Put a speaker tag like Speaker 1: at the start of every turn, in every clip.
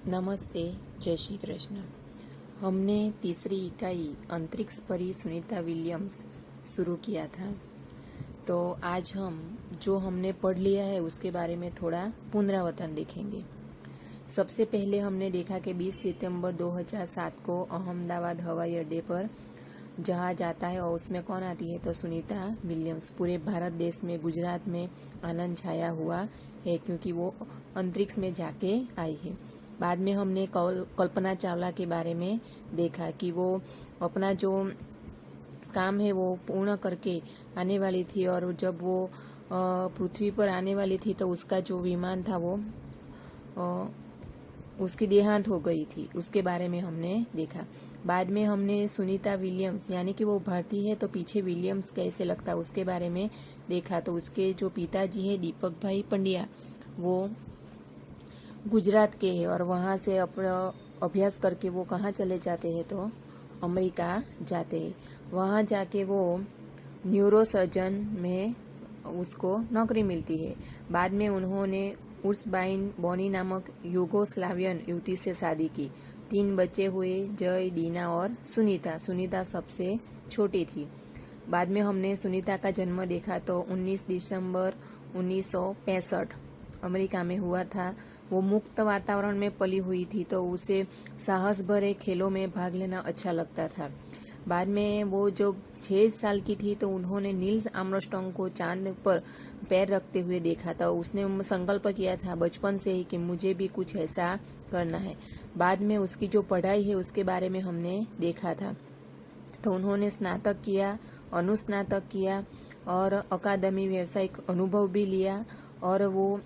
Speaker 1: नमस्ते, जय श्री कृष्ण। हमने तीसरी इकाई अंतरिक्ष परी सुनीता विलियम्स शुरू किया था। तो आज हम जो हमने पढ़ लिया है उसके बारे में थोड़ा पुनरावर्तन देखेंगे। सबसे पहले हमने देखा कि 20 सितंबर 2007 को अहमदाबाद हवाई अड्डे पर जहाज आता है और उसमें कौन आती है, तो सुनीता विलियम्स। पूरे भारत देश में, गुजरात में आनंद छाया हुआ है क्योंकि वो अंतरिक्ष में जाके आई है। बाद में हमने कल्पना चावला के बारे में देखा कि वो अपना जो काम है वो पूर्ण करके आने वाली थी और जब वो पृथ्वी पर आने वाली थी तो उसका जो विमान था वो उसकी देहांत हो गई थी, उसके बारे में हमने देखा। बाद में हमने सुनीता विलियम्स यानी कि वो भारतीय है तो पीछे विलियम्स कैसे लगता उसके बारे में देखा। तो उसके जो पिताजी है दीपक भाई पंड्या, वो गुजरात के हैं और वहाँ से अपना अभ्यास करके वो कहाँ चले जाते हैं, तो अमेरिका जाते हैं। वहाँ जाके वो न्यूरोसर्जन में उसको नौकरी मिलती है। बाद में उन्होंने उर्सबाइन बोनी नामक युगोस्लावियन युवती से शादी की। 3 बच्चे हुए, जय, दीना और सुनीता। सुनीता सबसे छोटी थी। बाद में हमने सुनीता का जन्म देखा तो 19 दिसंबर 1965 अमेरिका में हुआ था। वो मुक्त वातावरण में पली हुई थी तो उसे साहस भरे खेलों में भाग लेना अच्छा लगता था। बाद में वो जब 6 साल की थी तो उन्होंने नील्स आर्मस्ट्रांग को चांद पर पैर रखते हुए देखा था। उसने संकल्प किया था बचपन से ही कि मुझे भी कुछ ऐसा करना है। बाद में उसकी जो पढ़ाई है उसके बारे में हमने देखा था। तो उन्होंने स्नातक किया, अनुस्नातक किया और अकादमी व्यावसायिक अनुभव भी लिया और वो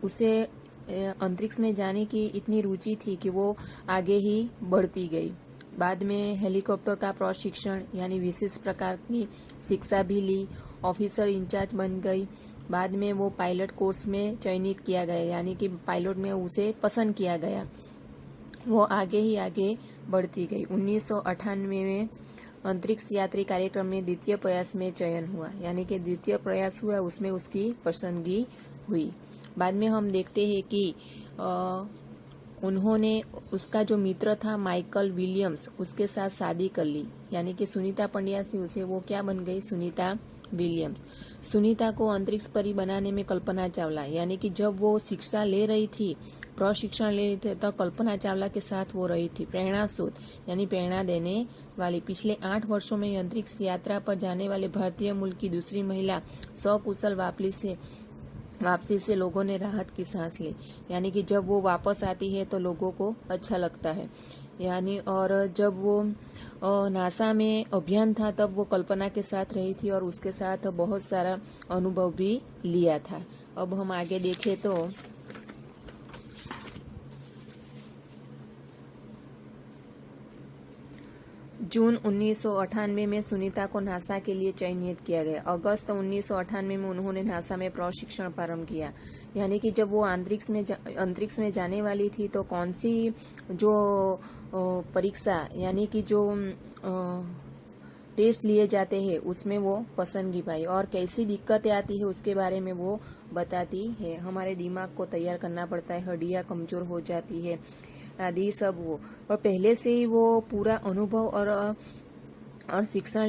Speaker 1: उसे अंतरिक्ष में जाने की इतनी रुचि थी कि वो आगे ही बढ़ती गई। बाद में हेलीकॉप्टर का प्रशिक्षण यानी विशेष प्रकार की शिक्षा भी ली, ऑफिसर इंचार्ज बन गई। बाद में वो पायलट कोर्स में चयनित किया गया यानी कि पायलट में उसे पसंद किया गया। वो आगे ही आगे बढ़ती गई। 1998 में अंतरिक्ष यात्री कार्यक्रम में द्वितीय प्रयास में चयन हुआ यानी कि द्वितीय प्रयास हुआ उसमें उसकी पसंदगी हुई। बाद में हम देखते हैं कि उन्होंने उसका जो मित्र था माइकल विलियम्स उसके साथ शादी कर ली यानी कि सुनीता पंड्या से उसे वो क्या बन गई, सुनीता विलियम्स। सुनीता को अंतरिक्ष परी बनाने में कल्पना चावला यानी कि जब वो शिक्षा ले रही थी, प्रशिक्षण ले रही थी तो कल्पना चावला के साथ वो रही थी। प्रेरणा स्रोत यानी प्रेरणा देने वाली। पिछले 8 वर्षों में अंतरिक्ष यात्रा पर जाने वाले भारतीय मूल की दूसरी महिला सकुशल वापसी से लोगों ने राहत की सांस ली यानी कि जब वो वापस आती है तो लोगों को अच्छा लगता है यानी। और जब वो नासा में अभियान था तब वो कल्पना के साथ रही थी और उसके साथ बहुत सारा अनुभव भी लिया था। अब हम आगे देखें तो जून 1998 में सुनीता को नासा के लिए चयनित किया गया। अगस्त 1998 में उन्होंने नासा में प्रशिक्षण प्रारंभ किया यानी कि जब वो अंतरिक्ष में जाने वाली थी तो कौन सी जो परीक्षा यानी कि जो टेस्ट लिए जाते हैं उसमें वो पसंदगी पाई और कैसी दिक्कतें आती है उसके बारे में वो बताती है। हमारे दिमाग को तैयार करना पड़ता है, हड्डियां कमजोर हो जाती है आदि सब वो। और पहले से ही वो पूरा अनुभव और प्रशिक्षण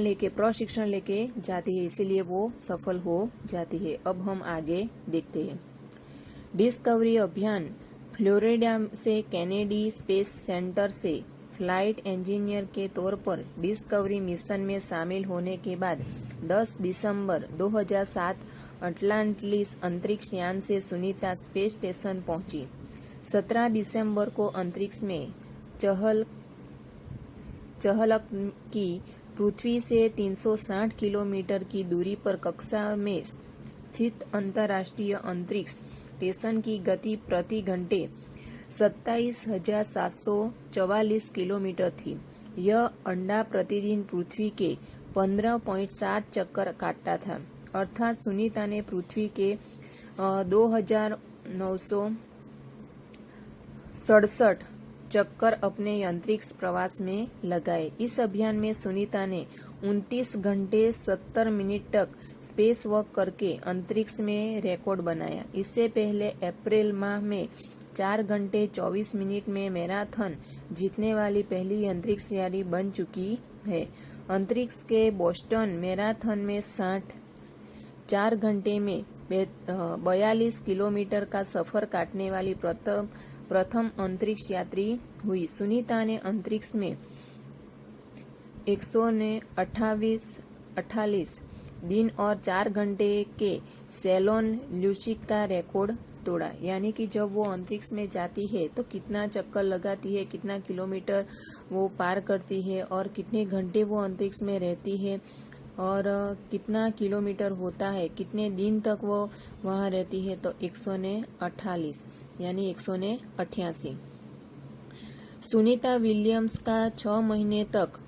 Speaker 1: लेके जाती है, इसीलिए वो सफल हो जाती है। अब हम आगे देखते हैं। डिस्कवरी अभियान फ्लोरिडा से केनेडी स्पेस सेंटर से फ्लाइट इंजीनियर के तौर पर डिस्कवरी मिशन में शामिल होने के बाद 10 दिसंबर 2007 अटलांटिस अंतरिक्ष यान से सुनीता स्पेस स्टेशन पहुंची। 17 दिसंबर को अंतरिक्ष में चहलक की। पृथ्वी से 360 किलोमीटर की दूरी पर कक्षा में स्थित अंतर्राष्ट्रीय अंतरिक्ष स्टेशन की गति प्रति घंटे 27,744 किलोमीटर थी। यह अंडा प्रतिदिन पृथ्वी के 15.7 चक्कर काटता था। अर्थात सुनीता ने पृथ्वी के 2,967 चक्कर अपने अंतरिक्ष प्रवास में लगाए। इस अभियान में सुनीता ने 29 घंटे 70 मिनट तक स्पेस वॉक करके अंतरिक्ष में रिकॉर्ड बनाया। इससे पहले अप्रैल माह में 4 घंटे 24 मिनट में मैराथन जीतने वाली पहली अंतरिक्ष यात्री बन चुकी है। अंतरिक्ष के बोस्टन मैराथन में 4 घंटे में 42 किलोमीटर का सफर काटने वाली प्रथम अंतरिक्ष यात्री हुई। सुनीता ने अंतरिक्ष में 128 दिन और 4 घंटे के सेलोन ल्यूसिक का रिकॉर्ड तोड़ा। यानी कि जब वो अंतरिक्ष में जाती है तो कितना चक्कर लगाती है, कितना किलोमीटर वो पार करती है और कितने घंटे वो अंतरिक्ष में रहती है और कितना किलोमीटर होता है, कितने दिन तक वो वहाँ रहती है, तो 148 यानी 188। सुनीता विलियम्स का 6 महीने तक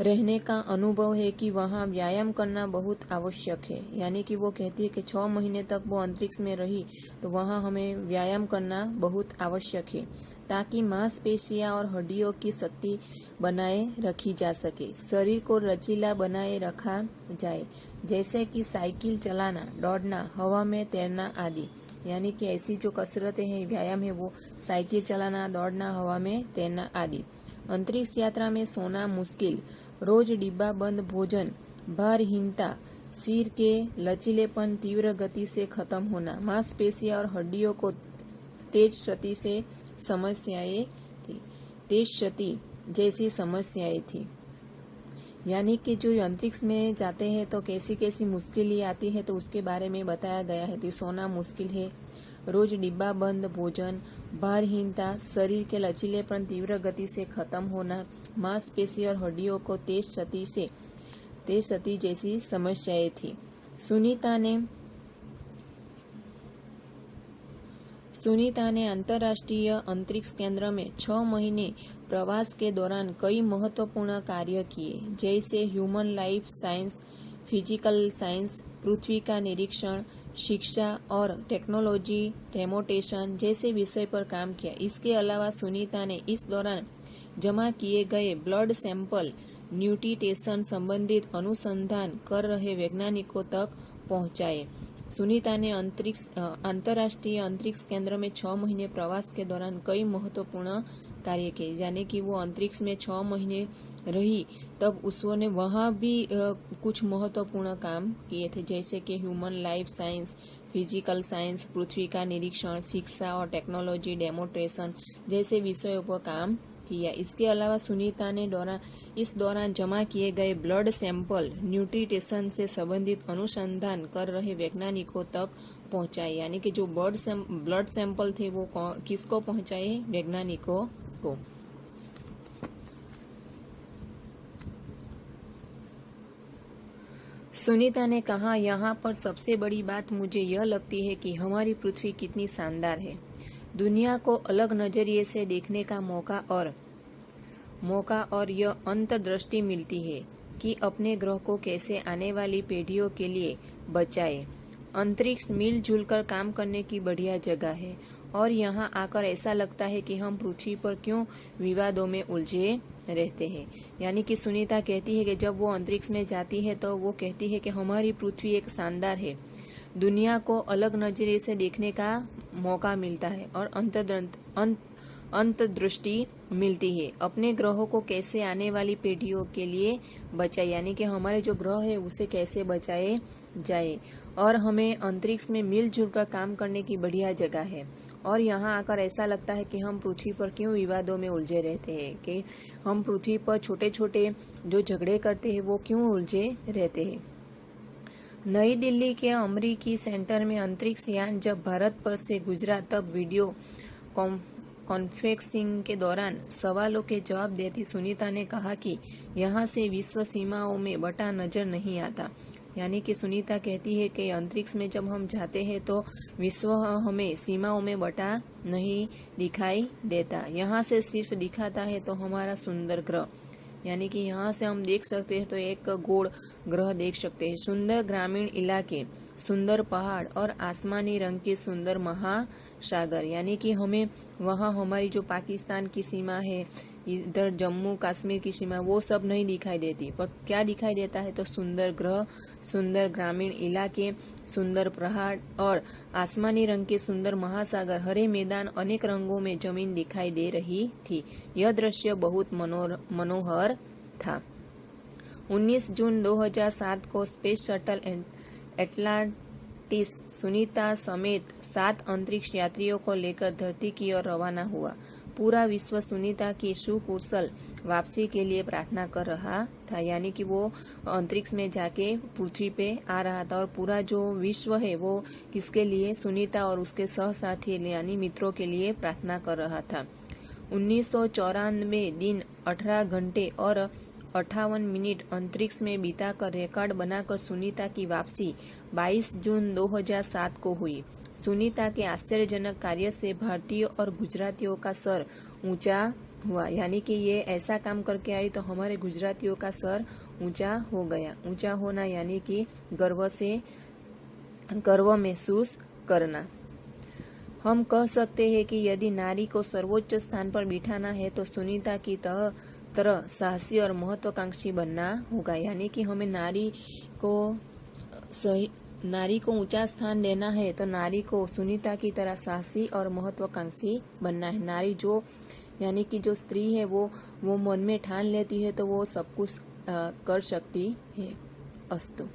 Speaker 1: रहने का अनुभव है कि वहाँ व्यायाम करना बहुत आवश्यक है। यानी कि वो कहती है कि 6 महीने तक वो अंतरिक्ष में रही तो वहाँ हमें व्यायाम करना बहुत आवश्यक है ताकि मांसपेशियां और हड्डियों की शक्ति बनाए रखी जा सके, शरीर को लचीला बनाए रखा जाए, जैसे कि साइकिल चलाना, दौड़ना, हवा में तैरना आदि। यानी कि ऐसी जो कसरतें हैं, व्यायाम है, वो साइकिल चलाना, दौड़ना, हवा में तैरना आदि। अंतरिक्ष यात्रा में सोना मुश्किल, रोज डिब्बा बंद भोजन, भारहीनता, सिर के लचीलेपन तीव्र गति से खत्म होना, मांसपेशियां और हड्डियों को तेज क्षति से समस्याएं थी, तेज क्षति जैसी समस्याएं थी। यानी कि जो अंतरिक्ष में जाते हैं तो कैसी कैसी मुश्किलें आती है तो उसके बारे में बताया गया है। तो सोना मुश्किल है, रोज डिब्बा बंद भोजन, भारहीनता, शरीर के लचीलेपन तीव्र गति से खत्म होना, मांसपेशी और हड्डियों को तेज क्षति जैसी समस्याएं थी। सुनीता ने अंतर्राष्ट्रीय अंतरिक्ष केंद्र में 6 महीने प्रवास के दौरान कई महत्वपूर्ण कार्य किए, जैसे human life science, physical science, पृथ्वी का निरीक्षण, शिक्षा और टेक्नोलॉजी डेमोटेशन जैसे विषय पर काम किया। इसके अलावा सुनीता ने इस दौरान जमा किए गए ब्लड सैंपल न्यूट्रिशन संबंधित अनुसंधान कर रहे वैज्ञानिकों तक पहुंचाए। सुनीता ने अंतर्राष्ट्रीय अंतरिक्ष केंद्र में 6 महीने प्रवास के दौरान कई महत्वपूर्ण कार्य किए। यानी कि वो अंतरिक्ष में 6 महीने रही तब उसने वहाँ भी कुछ महत्वपूर्ण काम किए थे, जैसे कि human life science, physical science, पृथ्वी का निरीक्षण, शिक्षा और टेक्नोलॉजी डेमोन्स्ट्रेशन जैसे विषयों पर काम किया। इसके अलावा सुनीता ने इस दौरान जमा किए गए ब्लड सैंपल न्यूट्रिशन से संबंधित अनुसंधान कर रहे वैज्ञानिकों तक पहुंचाए। यानी कि जो ब्लड सैंपल थे वो किसको पहुंचाए? वैज्ञानिकों को। सुनीता ने कहा, यहाँ पर सबसे बड़ी बात मुझे यह लगती है कि हमारी पृथ्वी कितनी शानदार है। दुनिया को अलग नजरिए से देखने का मौका और यह अंतर्दृष्टि मिलती है कि अपने ग्रह को कैसे आने वाली पीढ़ियों के लिए बचाए। अंतरिक्ष मिलजुल कर काम करने की बढ़िया जगह है और यहाँ आकर ऐसा लगता है कि हम पृथ्वी पर क्यों विवादों में उलझे रहते हैं। यानी कि सुनीता कहती है कि जब वो अंतरिक्ष में जाती है तो वो कहती है कि हमारी पृथ्वी एक शानदार है, दुनिया को अलग नजरिए से देखने का मौका मिलता है और अंतर्दृष्टि मिलती है। अपने ग्रहों को कैसे आने वाली पीढ़ियों के लिए बचाए, यानी कि हमारे जो ग्रह है उसे कैसे बचाए जाए और हमें अंतरिक्ष में मिलजुल कर काम करने की बढ़िया जगह है। और यहाँ आकर ऐसा लगता है कि हम पृथ्वी पर क्यों विवादों में उलझे रहते हैं, कि हम पृथ्वी पर छोटे छोटे जो झगड़े करते हैं वो क्यों उलझे रहते हैं। नई दिल्ली के अमरीकी सेंटर में अंतरिक्ष यान जब भारत पर से गुजरा तब वीडियो कॉन्फ्रेंसिंग के दौरान सवालों के जवाब देती सुनीता ने कहा कि यहाँ से विश्व सीमाओं में बटा नजर नहीं आता। यानी कि सुनीता कहती है कि अंतरिक्ष में जब हम जाते हैं तो विश्व हमें सीमाओं में बटा नहीं दिखाई देता, यहाँ से सिर्फ दिखाता है तो हमारा सुंदर ग्रह। यानी कि यहाँ से हम देख सकते हैं तो एक गोल ग्रह देख सकते हैं, सुंदर ग्रामीण इलाके, सुंदर पहाड़ और आसमानी रंग के सुंदर महासागर। यानी कि हमें वहाँ हमारी जो पाकिस्तान की सीमा है इधर जम्मू कश्मीर की सीमा वो सब नहीं दिखाई देती, पर क्या दिखाई देता है तो सुंदर ग्रह, सुंदर ग्रामीण इलाके, सुंदर पहाड़ और आसमानी रंग के सुंदर महासागर, हरे मैदान, अनेक रंगों में जमीन दिखाई दे रही थी। यह दृश्य बहुत मनोहर था। 19 जून 2007 को स्पेस शटल एटलांटिस सुनीता समेत 7 अंतरिक्ष यात्रियों को लेकर धरती की ओर रवाना हुआ। पूरा विश्व सुनीता की सुकुशल वापसी के लिए प्रार्थना कर रहा था, यानी कि वो अंतरिक्ष में जाके पृथ्वी पे आ रहा था और पूरा जो विश्व है वो किसके लिए, सुनीता और उसके सहसाथी यानी मित्रों के लिए प्रार्थना कर रहा था। 1994 दिन 18 घंटे और 58 मिनट अंतरिक्ष में बिताकर रिकॉर्ड बनाकर सुनीता की वापसी 22 जून 2007 को हुई। सुनीता के आश्चर्यजनक कार्य से भारतीयों और गुजरातियों का सर ऊंचा हुआ, यानी कि ये ऐसा काम करके आई तो हमारे गुजरातियों का सर ऊंचा हो गया। ऊंचा होना यानी कि गर्व महसूस करना। हम कह सकते हैं कि यदि नारी को सर्वोच्च स्थान पर बिठाना है तो सुनीता की तरह साहसी और महत्वाकांक्षी बनना होगा, यानी कि हमें नारी को ऊंचा स्थान देना है तो नारी को सुनीता की तरह साहसी और महत्वाकांक्षी बनना है। नारी जो यानी कि जो स्त्री है वो मन में ठान लेती है तो वो सब कुछ कर सकती है। अस्तु।